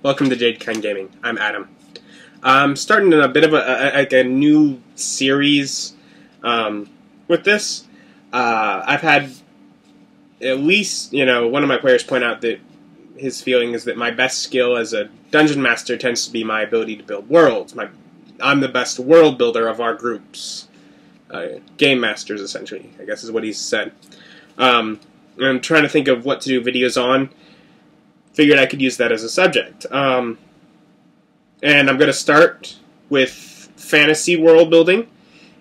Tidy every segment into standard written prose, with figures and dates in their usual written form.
Welcome to Jade Gaming. I'm Adam. I'm starting a bit of a new series with this. I've had at least, one of my players point out that his feeling is that my best skill as a dungeon master tends to be my ability to build worlds. I'm the best world builder of our groups. Game masters, essentially, I guess is what he's said. I'm trying to think of what to do videos on. Figured I could use that as a subject. And I'm going to start with fantasy world building.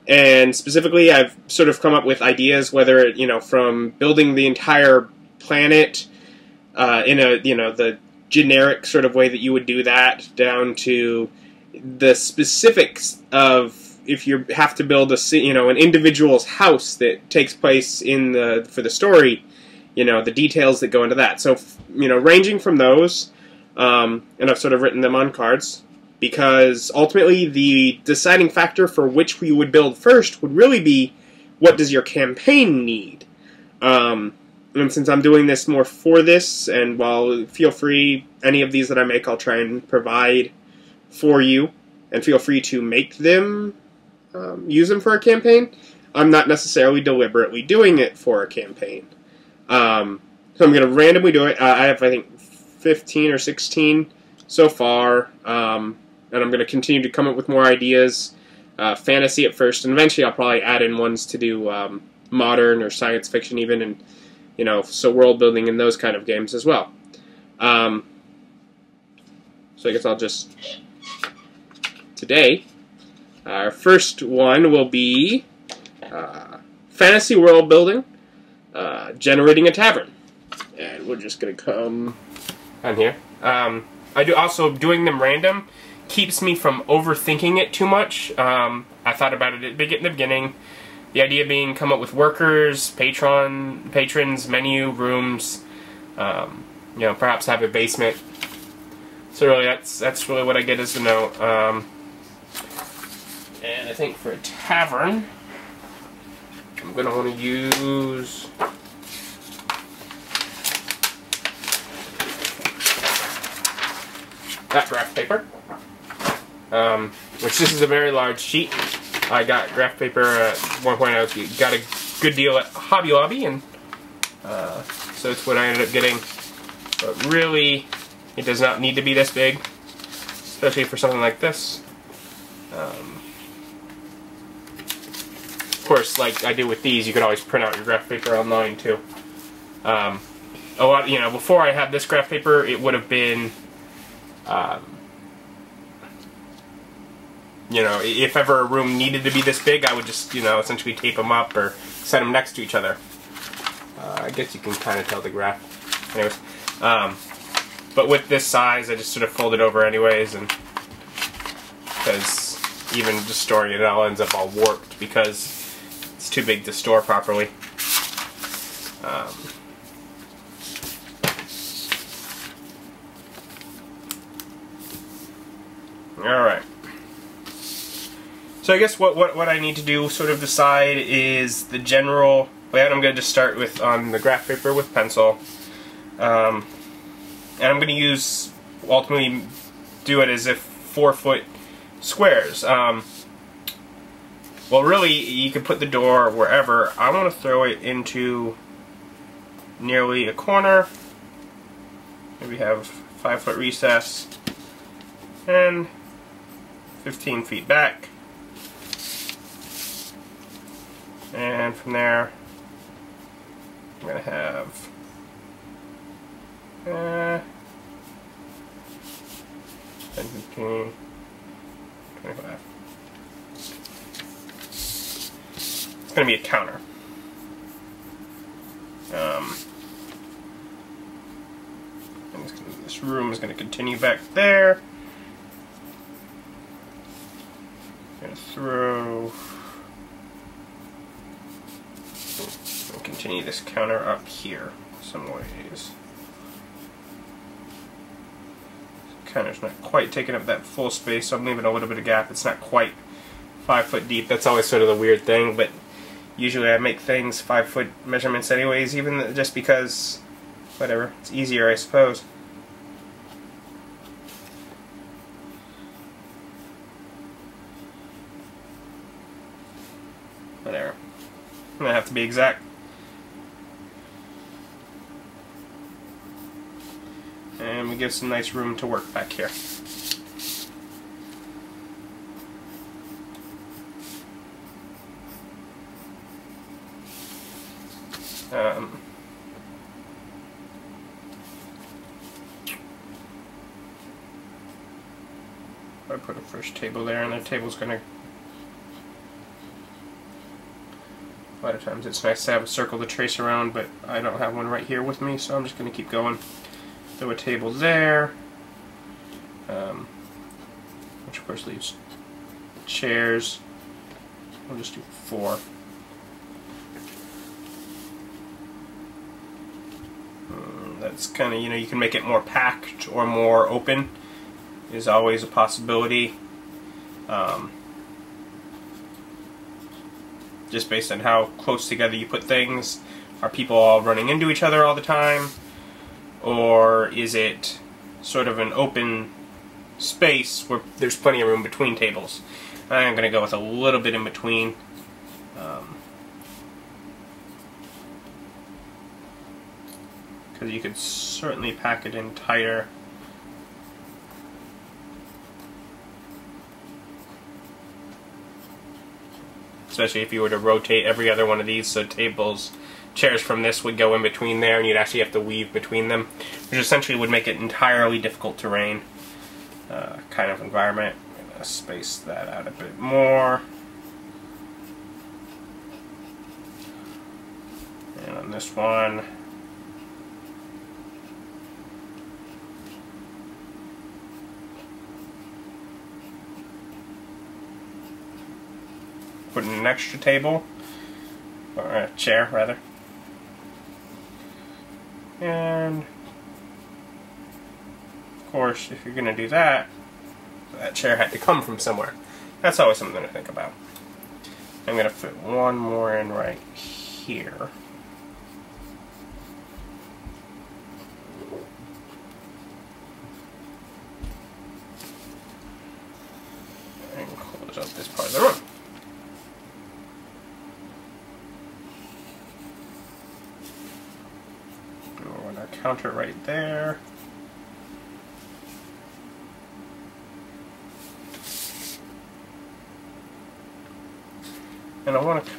And specifically, I've sort of come up with ideas, whether, from building the entire planet in the generic sort of way that you would do that, down to the specifics of if you have to build an individual's house that takes place for the story, the details that go into that. So, ranging from those, and I've sort of written them on cards, because ultimately the deciding factor for which we would build first would really be, what does your campaign need? And since I'm doing this more for this, and feel free, any of these that I make I'll try and provide for you, and feel free to make them, use them for a campaign. I'm not necessarily deliberately doing it for a campaign. So I'm going to randomly do it. I have, I think, 15 or 16 so far, and I'm going to continue to come up with more ideas. Fantasy at first, and eventually I'll probably add in ones to do modern or science fiction even, and, so world building in those kind of games as well. So I guess I'll just... Today, our first one will be fantasy world building, generating a tavern. And we're just going to come on here. I do also, doing them random keeps me from overthinking it too much. I thought about it at the beginning. The idea being come up with workers, patrons, menu, rooms, perhaps have a basement. So really that's really what I get as the note. And I think for a tavern, I'm going to want to use... that graph paper, which this is a very large sheet. I got graph paper at one point. I got a good deal at Hobby Lobby, and so it's what I ended up getting. But really, it does not need to be this big, especially for something like this. Of course, like I do with these, you could always print out your graph paper online too. A lot, before I had this graph paper, it would have been. If ever a room needed to be this big, I would just, essentially tape them up or set them next to each other. I guess you can kind of tell the graph. Anyways, but with this size, I just sort of fold it over anyways, and because even just storing it all ends up all warped because it's too big to store properly. Alright. So I guess what I need to do, sort of decide, is the general layout. I'm going to just start with on the graph paper with pencil. And I'm going to ultimately do it as if 4-foot squares. Well, really, you could put the door wherever. I want to throw it into nearly a corner. Maybe have 5-foot recess. And 15 feet back, and from there I'm going to have 10, 15, 25. It's going to be a counter. And this room is going to continue back there. I'm going to throw and continue this counter up here some ways. The counter's not quite taking up that full space, so I'm leaving a little bit of gap. It's not quite 5 foot deep. That's always sort of the weird thing, but usually I make things 5-foot measurements anyways, even just because, whatever, it's easier, I suppose. I have to be exact. And we give some nice room to work back here. I put a first table there, and the table's gonna. A lot of times it's nice to have a circle to trace around, but I don't have one right here with me, so I'm just gonna keep going. Throw a table there, which of course leaves chairs. We'll just do 4. That's kind of, you can make it more packed or more open, is always a possibility. Just based on how close together you put things. Are people all running into each other all the time? Or is it sort of an open space where there's plenty of room between tables? I'm going to go with a little bit in between. Because you could certainly pack it in tighter. Especially if you were to rotate every other one of these, so chairs from this would go in between there, and you'd actually have to weave between them, which essentially would make it entirely difficult terrain kind of environment. I'm going to space that out a bit more. And on this one, put in an extra table, or a chair rather, and of course if you're going to do that, that chair had to come from somewhere. That's always something to think about. I'm going to fit one more in right here. And close up this part of the room. Counter right there. And I want to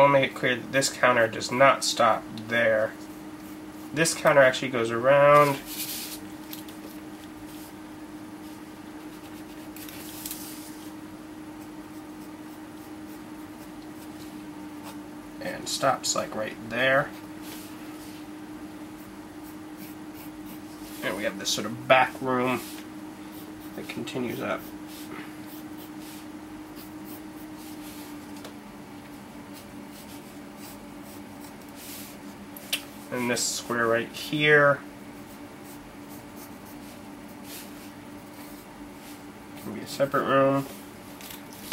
make it clear that this counter does not stop there. This counter actually goes around and stops like right there. And we have this sort of back room that continues up. And this square right here can be a separate room.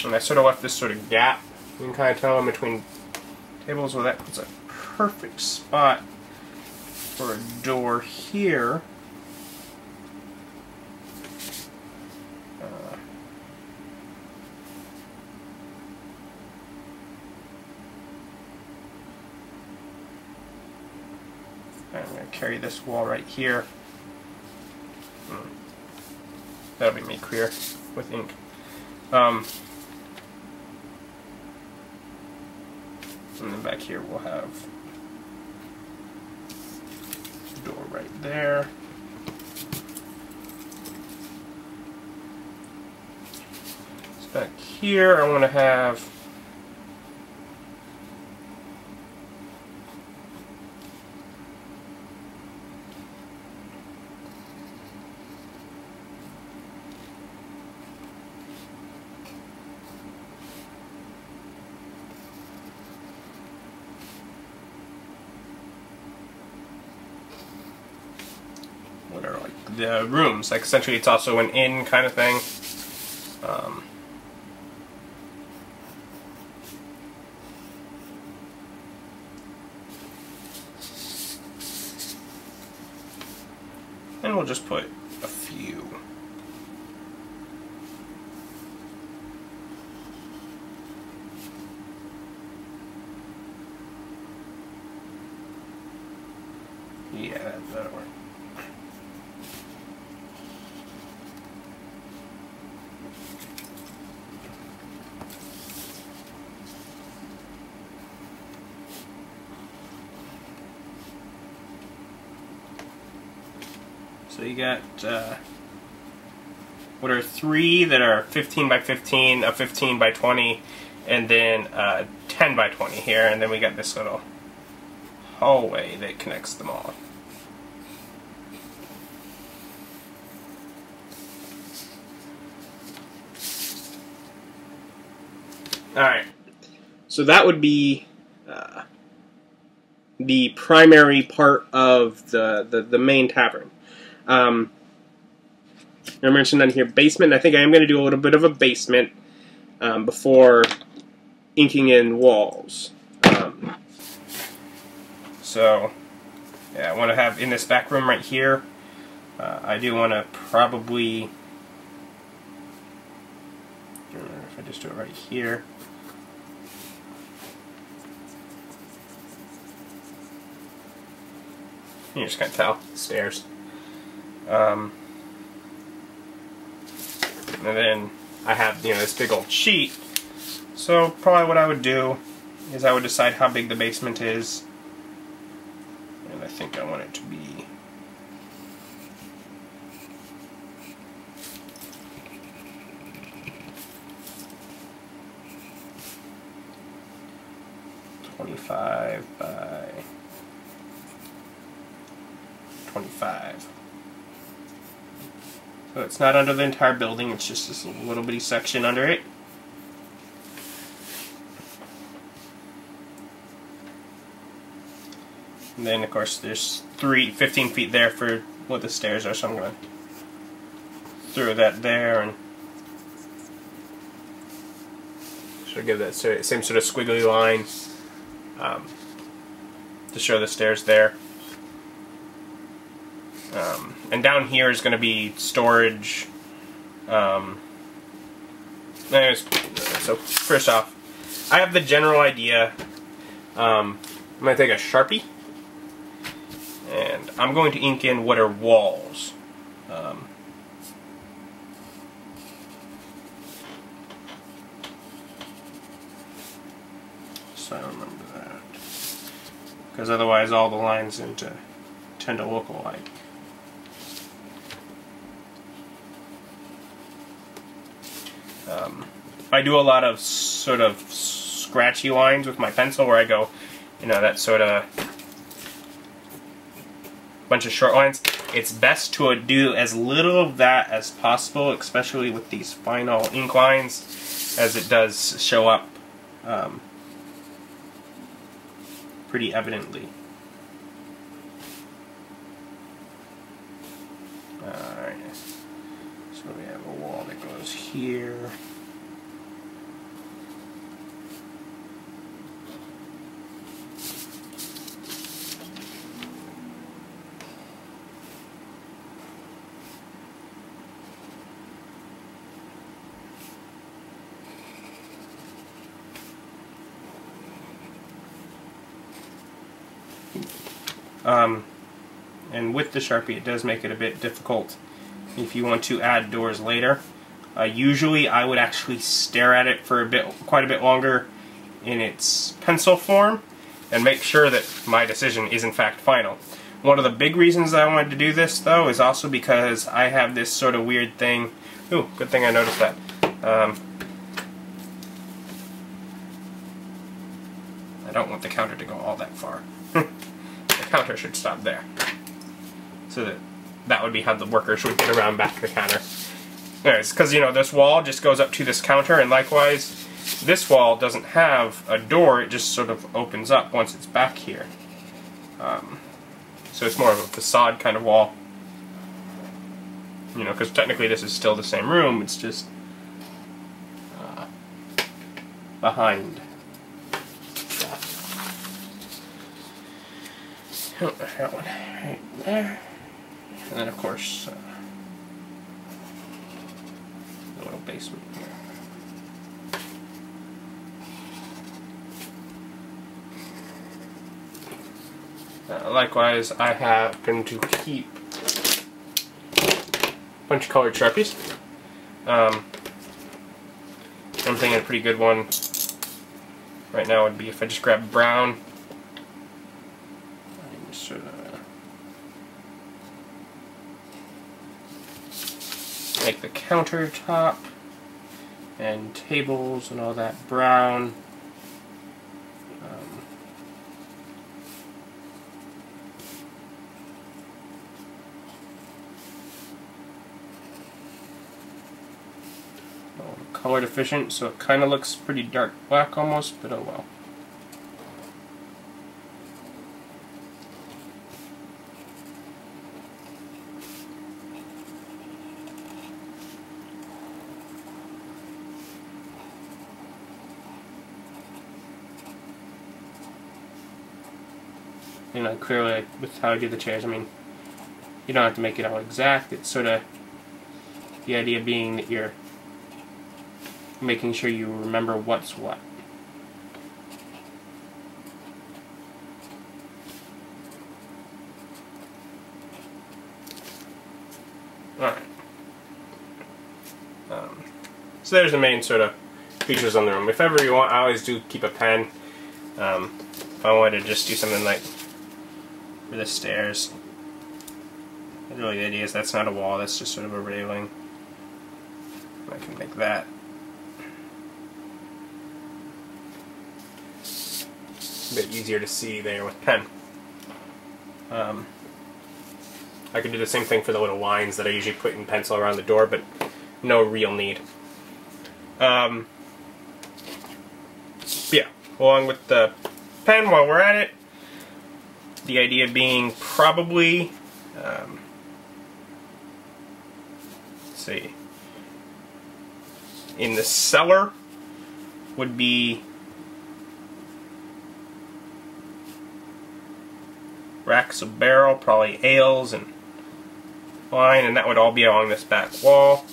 And I sort of left this sort of gap, you can kind of tell, in between tables, where that puts a perfect spot for a door here. I'm going to carry this wall right here. That'll be made clear with ink. And then back here we'll have a door right there. So back here I want to have what are like the rooms. Like essentially it's also an inn kind of thing. And we'll just put a few. Yeah, that'll work. So you got, what are 3 that are 15 by 15, a 15 by 20, and then 10 by 20 here, and then we got this little hallway that connects them all. Alright, so that would be the primary part of the main tavern. I mentioned on here basement. I think I am going to do a little bit of a basement before inking in walls. So, yeah, I want to have in this back room right here, I do want to probably, if I just do it right here, you just can't tell, stairs. And then I have, this big old sheet. So probably what I would do is I would decide how big the basement is. And I think I want it to be $25 by 25. So it's not under the entire building, it's just this little bitty section under it. And then, of course, there's 15 feet there for what the stairs are, so I'm going to throw that there and should give that same sort of squiggly line to show the stairs there. And down here is going to be storage. Anyways, so first off, I have the general idea. I'm going to take a Sharpie, and I'm going to ink in what are walls. So I remember that, because otherwise all the lines tend to look alike. I do a lot of sort of scratchy lines with my pencil where I go, that sort of bunch of short lines. It's best to do as little of that as possible, especially with these final ink lines, as it does show up pretty evidently. Alright, so we have a wall that goes here. And with the Sharpie, it does make it a bit difficult if you want to add doors later. Usually, I would actually stare at it for quite a bit longer in its pencil form, and make sure that my decision is in fact final. One of the big reasons I wanted to do this, though, is also because I have this sort of weird thing. Ooh, good thing I noticed that. I don't want the counter to go all that far. The counter should stop there. So that would be how the workers would get around back to the counter. Anyways, because, this wall just goes up to this counter, and likewise, this wall doesn't have a door, it just sort of opens up once it's back here. So it's more of a facade kind of wall. Because technically this is still the same room, it's just behind. Oh, that one right there. And then, of course, the little basement here. Likewise, I happen to keep a bunch of colored Sharpies. I'm thinking a pretty good one right now would be if I just grab brown. And just sort of make the countertop and tables and all that brown. Color deficient, so it kind of looks pretty dark black almost, but oh well. You know, clearly with how I do the chairs, I mean, you don't have to make it all exact. It's sort of the idea being that you're making sure you remember what's what. Alright. So there's the main sort of features on the room. If ever you want, I always do keep a pen. If I wanted to just do something like for the stairs. Really the idea is that's not a wall, that's just sort of a railing. I can make that. A bit easier to see there with pen. I could do the same thing for the little lines that I usually put in pencil around the door, but no real need. Yeah, along with the pen while we're at it, the idea being probably, let's see, in the cellar would be racks of barrel, probably ales and wine, and that would all be along this back wall.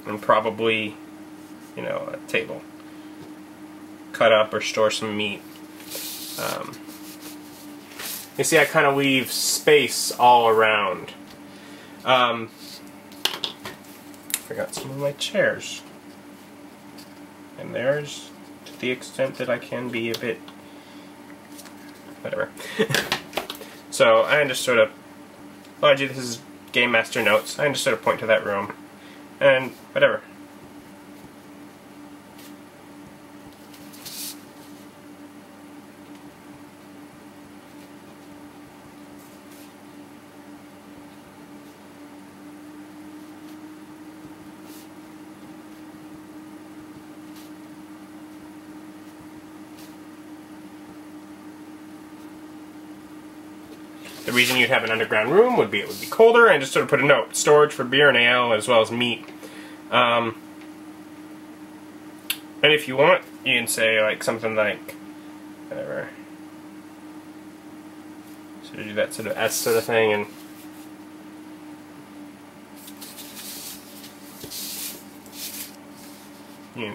And probably, you know, a table. Cut up or store some meat. You see, I kind of leave space all around. Forgot some of my chairs. And there's, to the extent that I can be a bit, whatever. So I just sort of, largely this is Game Master notes. I just sort of point to that room and whatever. The reason you'd have an underground room would be it would be colder, and just sort of put a note: storage for beer and ale as well as meat. And if you want, you can say like something like whatever. So do that sort of S sort of thing, and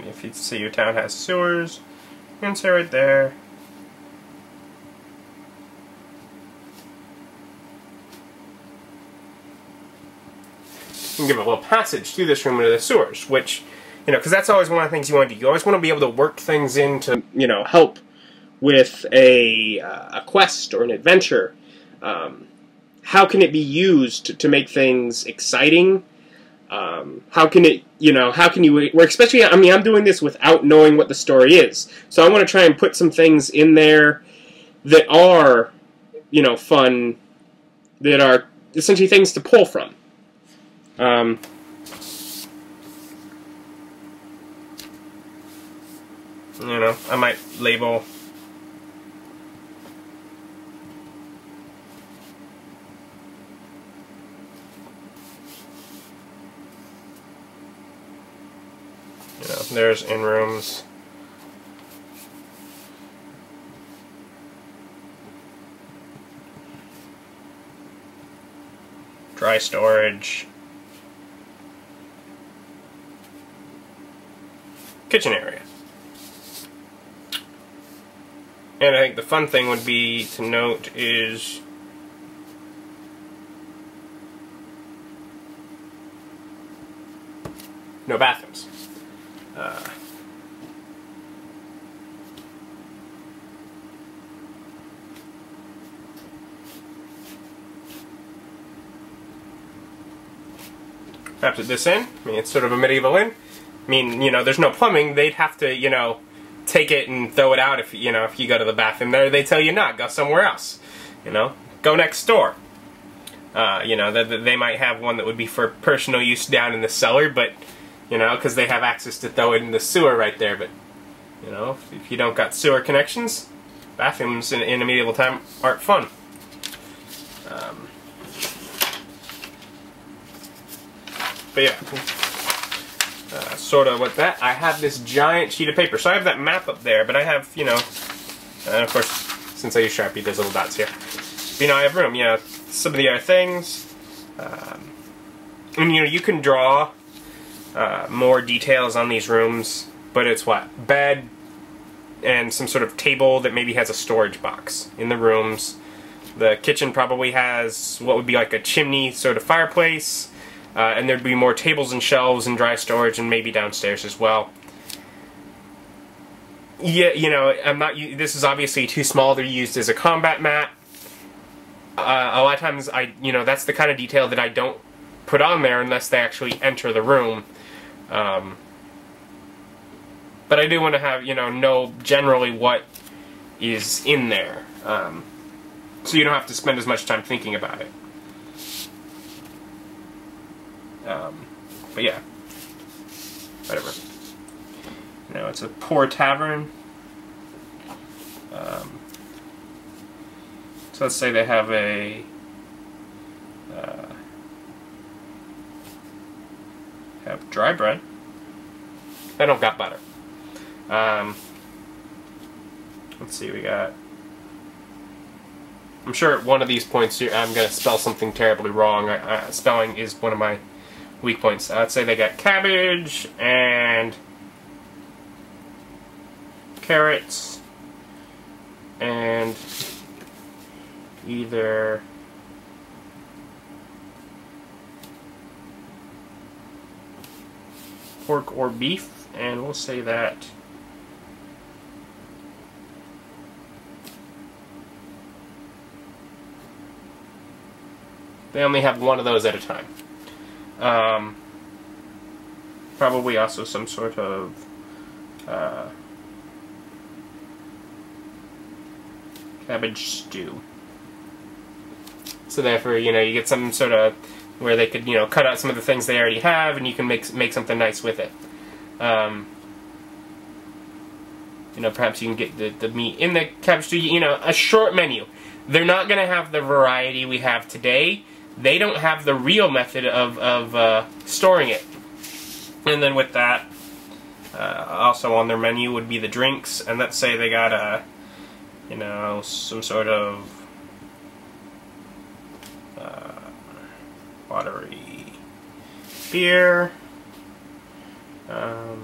if you say your town has sewers, you can say right there. You can give a little passage through this room into the sewers, which, you know, because that's always one of the things you want to do. You always want to be able to work things into, you know, help with a quest or an adventure. How can it be used to make things exciting? How can it, you know, how can you work, especially, I mean, I'm doing this without knowing what the story is. So I want to try and put some things in there that are, you know, fun, that are essentially things to pull from. You know, I might label there's in rooms. Dry storage. Kitchen area. And I think the fun thing would be to note is no bathrooms. Perhaps at this inn, I mean, it's sort of a medieval inn. I mean, you know, there's no plumbing. They'd have to, you know, take it and throw it out if, you know, if you go to the bathroom there. They tell you not, go somewhere else. You know, go next door. You know, they might have one that would be for personal use down in the cellar, but, you know, because they have access to throw it in the sewer right there. But, you know, if you don't got sewer connections, bathrooms in a medieval time aren't fun. But yeah, sort of with that, I have this giant sheet of paper. So I have that map up there, but I have, you know, and of course, since I use Sharpie, there's little dots here. But, you know, I have room, you know, some of the other things. And, you know, you can draw more details on these rooms, but it's what? Bed and some sort of table that maybe has a storage box in the rooms. The kitchen probably has what would be like a chimney sort of fireplace. And there'd be more tables and shelves and dry storage, and maybe downstairs as well. Yeah, you know, this is obviously too small. They're used as a combat mat. A lot of times, you know, that's the kind of detail that I don't put on there unless they actually enter the room. But I do want to have, you know generally what is in there, so you don't have to spend as much time thinking about it. But yeah, whatever. Now it's a poor tavern. So let's say they have have dry bread. They don't got butter. Let's see, we got. I'm sure at one of these points I'm going to spell something terribly wrong. Spelling is one of my weak points. Let's say they got cabbage and carrots and either pork or beef, and we'll say that they only have one of those at a time. Probably also some sort of cabbage stew. So therefore, you know, you get some sort of where they could, you know, cut out some of the things they already have, and you can make something nice with it. You know, perhaps you can get the meat in the cabbage stew. You know, a short menu. They're not going to have the variety we have today. They don't have the real method of storing it. And then with that, also on their menu would be the drinks. And let's say they got a, you know, some sort of watery beer. So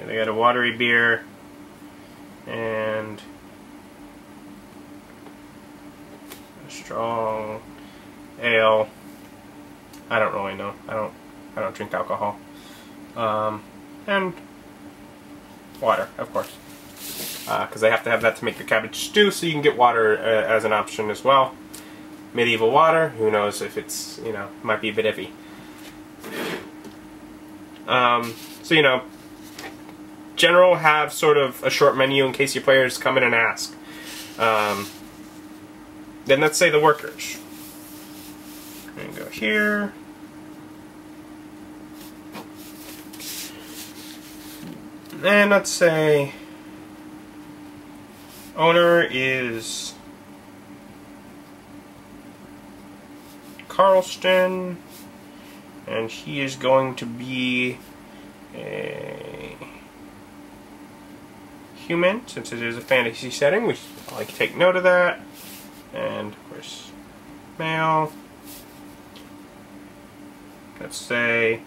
they got a watery beer and a strong ale. I don't really know. I don't drink alcohol. And water, of course, because they have to have that to make the cabbage stew. So you can get water as an option as well. Medieval water. Who knows if it's, you know, might be a bit iffy. So, you know, general have sort of a short menu in case your players come in and ask. Then let's say the workers. I'm going to go here. And let's say owner is Carlston, and he is going to be a human, since it is a fantasy setting. We like to take note of that. And of course, male. Let's say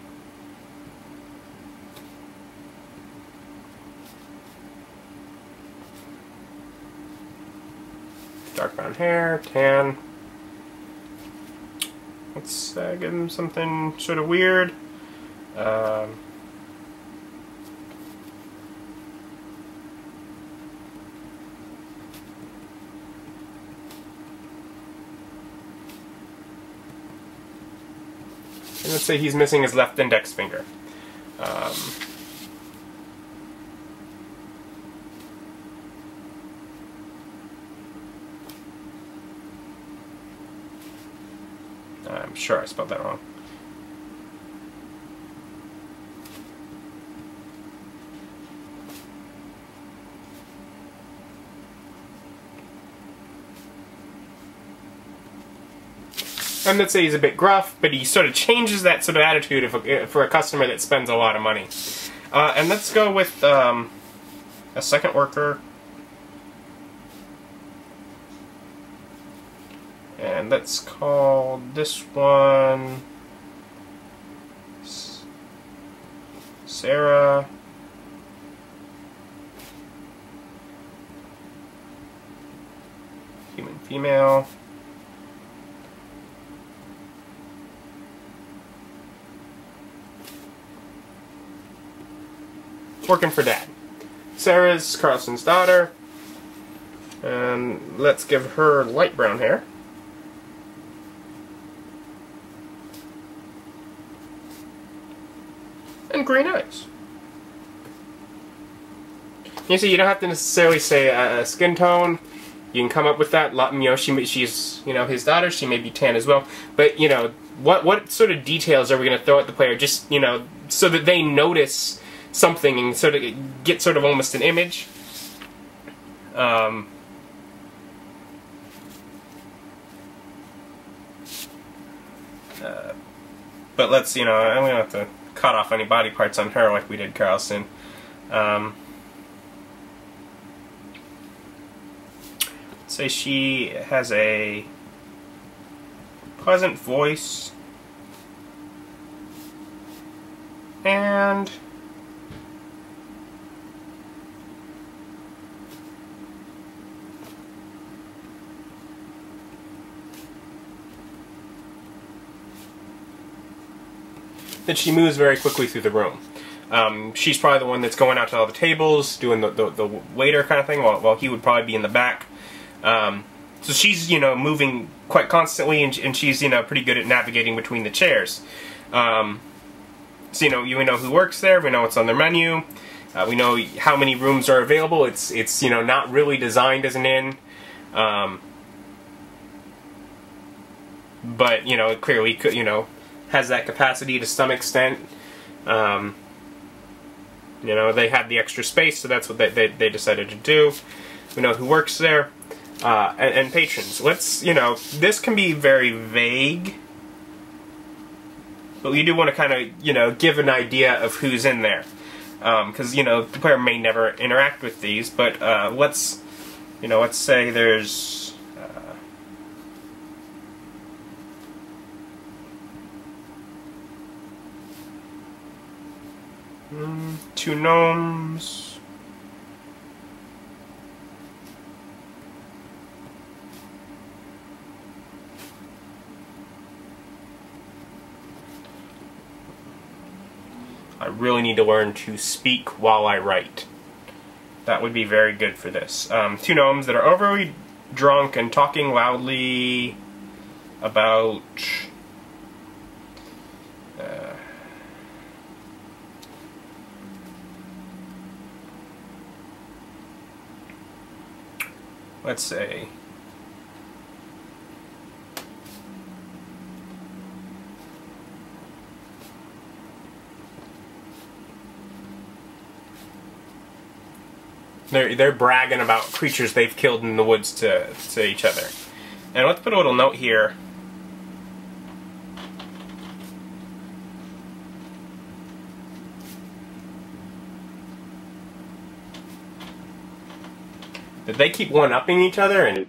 Dark brown hair, tan. Let's give him something sort of weird. And let's say he's missing his left index finger. I'm sure I spelled that wrong. And let's say he's a bit gruff, but he sort of changes that sort of attitude for a customer that spends a lot of money. And let's go with a second worker. And let's call this one Sarah. Human female. Working for Dad. Sarah's Carlson's daughter. And let's give her light brown hair. And green eyes. You see, you don't have to necessarily say a skin tone. You can come up with that. You know, she's his daughter. She may be tan as well. But you know, what sort of details are we going to throw at the player? Just so that they notice something and sort of get sort of almost an image. But let's I'm gonna have to cut off any body parts on her like we did Carlson. Say she has a pleasant voice and that she moves very quickly through the room. She's probably the one that's going out to all the tables, doing the waiter kind of thing, while he would probably be in the back. So she's, moving quite constantly, and she's, pretty good at navigating between the chairs. So, we know who works there, we know what's on their menu, we know how many rooms are available. It's not really designed as an inn. But, it clearly could, has that capacity to some extent. They had the extra space, so that's what they decided to do. We know who works there, and patrons. Let's, this can be very vague, but we do want to kind of, give an idea of who's in there. Because, the player may never interact with these, but let's say there's 2 gnomes. I really need to learn to speak while I write. That would be very good for this. 2 gnomes that are overly drunk and talking loudly about let's say they're bragging about creatures they've killed in the woods to each other. And let's put a little note here. That they keep one-upping each other, and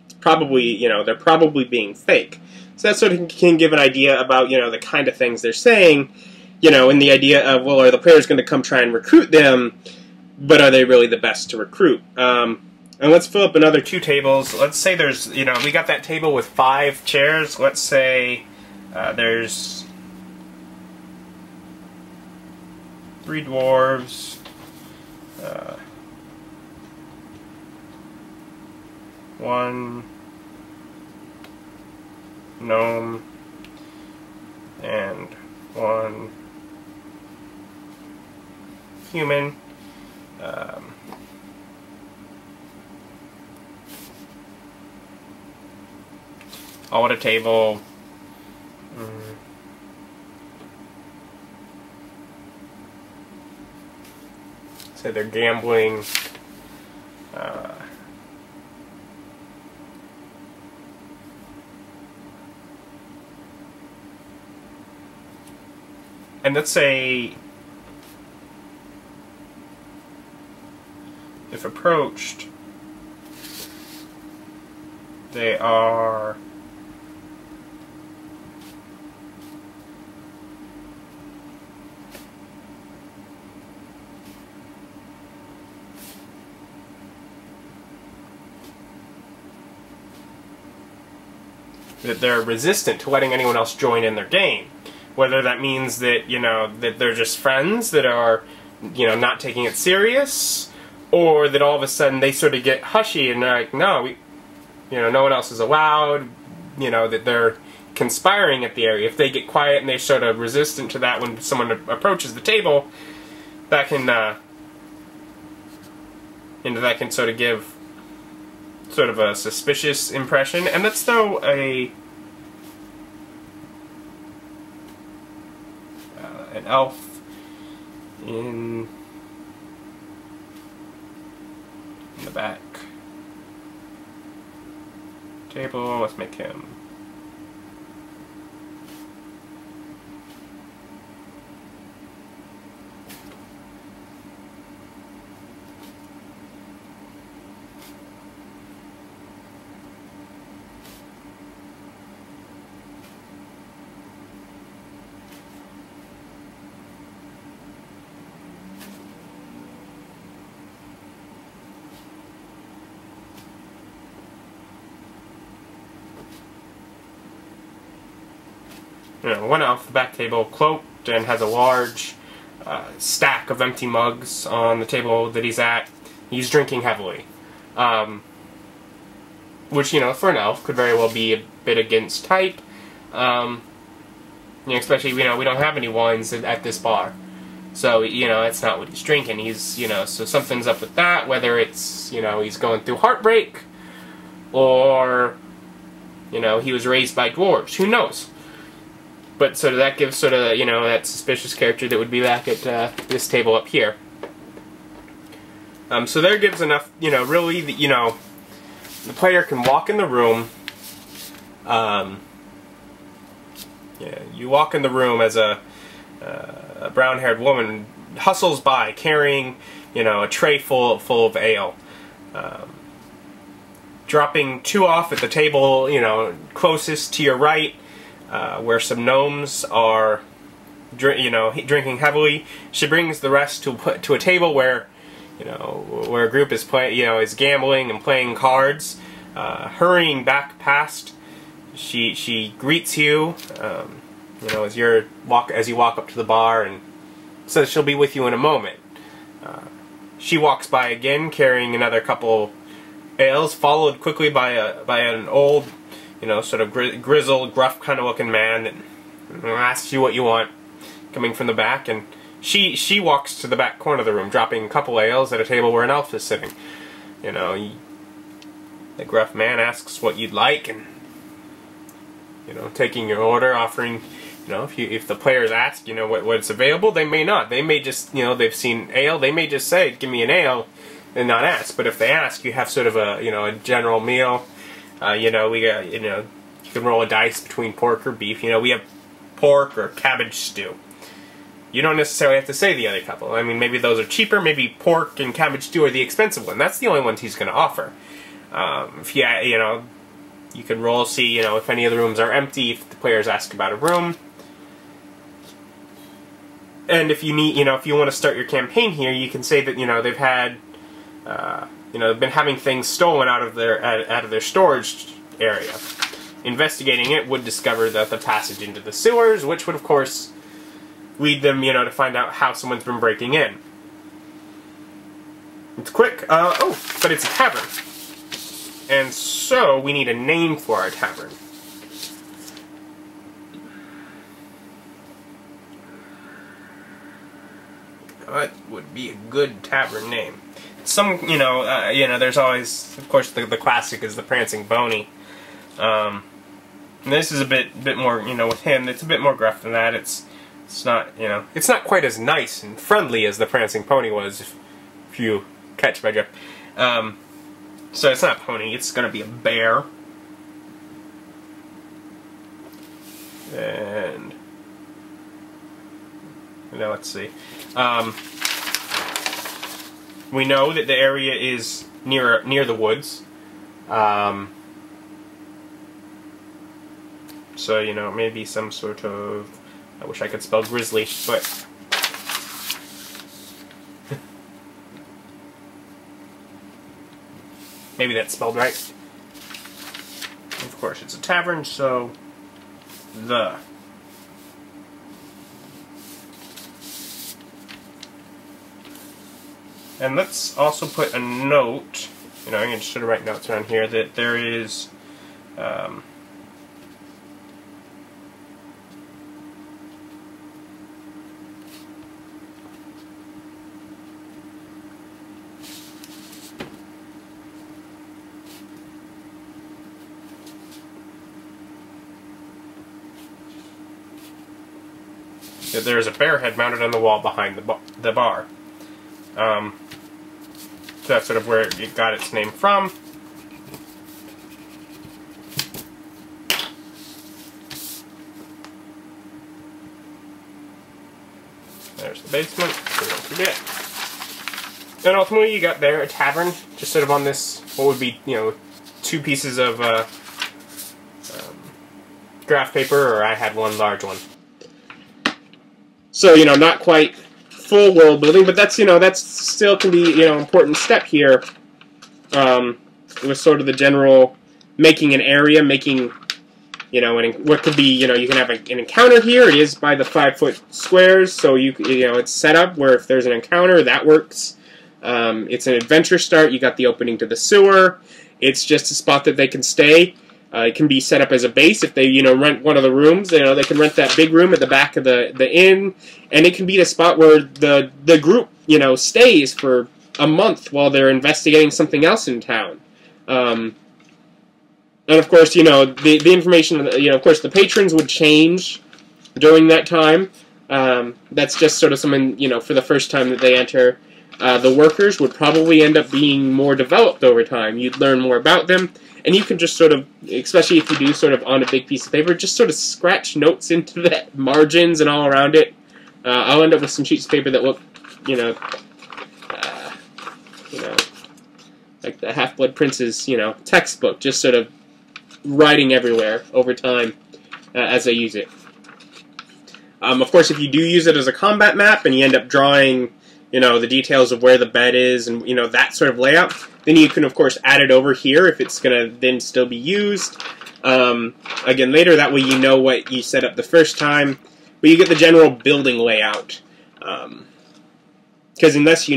it's probably, they're probably being fake. So that sort of can give an idea about, the kind of things they're saying, and the idea of, well, are the players going to come try and recruit them, but are they really the best to recruit? And And let's fill up another 2 tables. Let's say there's, we got that table with 5 chairs. Let's say there's 3 dwarves, 1 gnome, and 1 human. All at a table. Say they're gambling. And let's say if approached, they are that they're resistant to letting anyone else join in their game. Whether that means that, that they're just friends that are, not taking it serious, or that all of a sudden they sort of get hushy and they're like, no, no one else is allowed, that they're conspiring at the area. If they get quiet and they're sort of resistant to that when someone approaches the table, that can, that can sort of give sort of a suspicious impression. And let's throw an elf in the back table. Let's make him one off the back table, cloaked, and has a large stack of empty mugs on the table that he's at. He's drinking heavily. Which, for an elf could very well be a bit against type. Especially, we don't have any wines at this bar. So, that's not what he's drinking. He's, so something's up with that, whether it's, he's going through heartbreak, or, he was raised by dwarves. Who knows? But sort of that gives sort of, that suspicious character that would be back at this table up here. So there gives enough, really, the player can walk in the room. You walk in the room as a brown-haired woman hustles by carrying, a tray full of ale. Dropping 2 off at the table, closest to your right, where some gnomes are, drinking heavily. She brings the rest to a table where, where a group is is gambling and playing cards. Hurrying back past, she greets you, as you walk up to the bar, and says she'll be with you in a moment. She walks by again, carrying another couple ales, followed quickly by an old, sort of grizzled, gruff kind of looking man that asks you what you want, coming from the back, and she walks to the back corner of the room, dropping a couple ales at a table where an elf is sitting. The gruff man asks what you'd like, and taking your order, offering, if the players ask, what's available, they may not. They may just, they've seen ale, they may just say, give me an ale, and not ask. But if they ask, you have sort of a, a general meal. We got, you can roll a dice between pork or beef. We have pork or cabbage stew. You don't necessarily have to say the other couple. I mean, maybe those are cheaper. Maybe pork and cabbage stew are the expensive one. That's the only ones he's going to offer. If you, you can roll, see, if any of the rooms are empty, if the players ask about a room. And if you need, if you want to start your campaign here, you can say that, they've had, been having things stolen out of their storage area. Investigating it would discover that the passage into the sewers, which would of course lead them, to find out how someone's been breaking in. It's quick. But it's a tavern. And so we need a name for our tavern. What would be a good tavern name? There's always, of course, the classic is the Prancing Pony. And this is a bit more, with him, it's a bit more gruff than that. It's not, it's not quite as nice and friendly as the Prancing Pony was, if you catch my drift. So it's not a pony, it's going to be a bear. And now let's see. We know that the area is near the woods. So, maybe some sort of... I wish I could spell grizzly, but... maybe that's spelled right. Of course, it's a tavern, so... the. And let's also put a note, I'm going to sort of write notes around here, that there is... that there is a bear head mounted on the wall behind the bar. So that's sort of where it got its name from. There's the basement, so don't forget. And ultimately you got there a tavern, just sort of on this, what would be, two pieces of graph paper, or I had one large one. So, not quite full world building, but that's, that's still can be, important step here. With sort of the general making an area, making, what could be, you can have an encounter here. It is by the 5-foot squares, so it's set up where if there's an encounter, that works. It's an adventure start. You got the opening to the sewer. It's just a spot that they can stay. It can be set up as a base if they, rent one of the rooms. They can rent that big room at the back of the inn, and it can be the spot where the group, stays for a month while they're investigating something else in town. And of course, the information, of course, the patrons would change during that time. That's just sort of something, for the first time that they enter. The workers would probably end up being more developed over time. You'd learn more about them. And you can just sort of, especially if you do sort of on a big piece of paper, just sort of scratch notes into the margins and all around it. I'll end up with some sheets of paper that look, like the Half-Blood Prince's, textbook, just sort of writing everywhere over time as I use it. Of course, if you do use it as a combat map and you end up drawing, the details of where the bed is and, that sort of layout, then you can, of course, add it over here if it's going to then still be used. Again, later, that way you know what you set up the first time. But you get the general building layout. Because unless if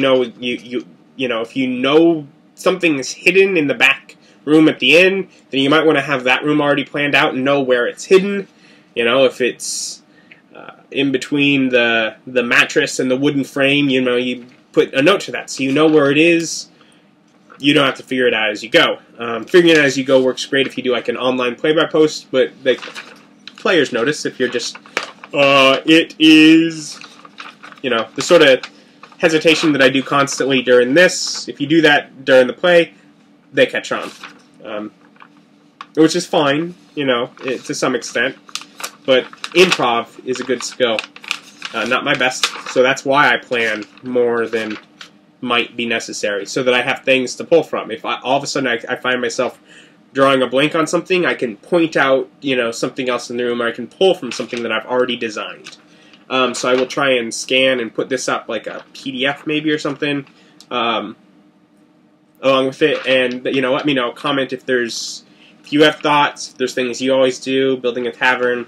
you know something is hidden in the back room at the inn, then you might want to have that room already planned out and know where it's hidden. If it's in between the mattress and the wooden frame, you put a note to that so you know where it is. You don't have to figure it out as you go. Figuring it out as you go works great if you do like an online play-by-post, but the players notice if you're just, it is, the sort of hesitation that I do constantly during this. If you do that during the play, they catch on. Which is fine, to some extent, but improv is a good skill. Not my best, so that's why I plan more than might be necessary, so that I have things to pull from. If all of a sudden I find myself drawing a blank on something, I can point out, something else in the room, or I can pull from something that I've already designed. So I will try and scan and put this up like a PDF maybe or something. along with it, and let me know. Comment if you have thoughts, if there's things you always do, building a tavern,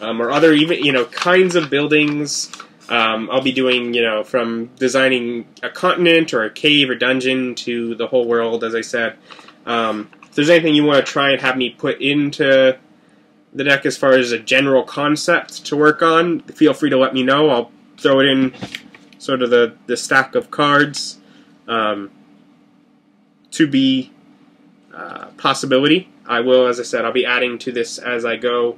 or other even kinds of buildings. I'll be doing from designing a continent or a cave or dungeon to the whole world, as I said. If there's anything you want to try and have me put into the deck as far as a general concept to work on, feel free to let me know. I'll throw it in sort of the stack of cards to be possibility. I will, as I said, I'll be adding to this as I go,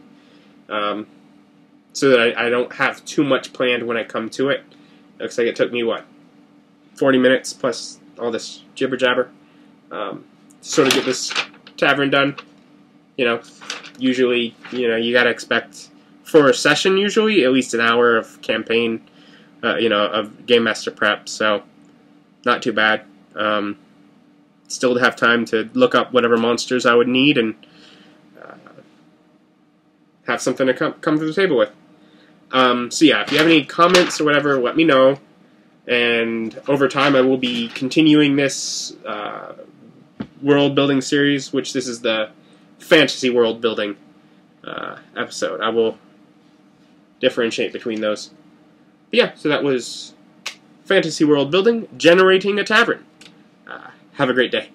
so that I don't have too much planned when I come to it. Looks like it took me, 40 minutes plus all this jibber-jabber to sort of get this tavern done. Usually, you gotta expect, for a session usually, at least an hour of campaign, of Game Master prep, so not too bad. Still have time to look up whatever monsters I would need and have something to come to the table with. So yeah, if you have any comments or whatever, let me know. And over time, I will be continuing this world building series, which this is the fantasy world building episode. I will differentiate between those. But yeah, so that was fantasy world building, generating a tavern. Have a great day.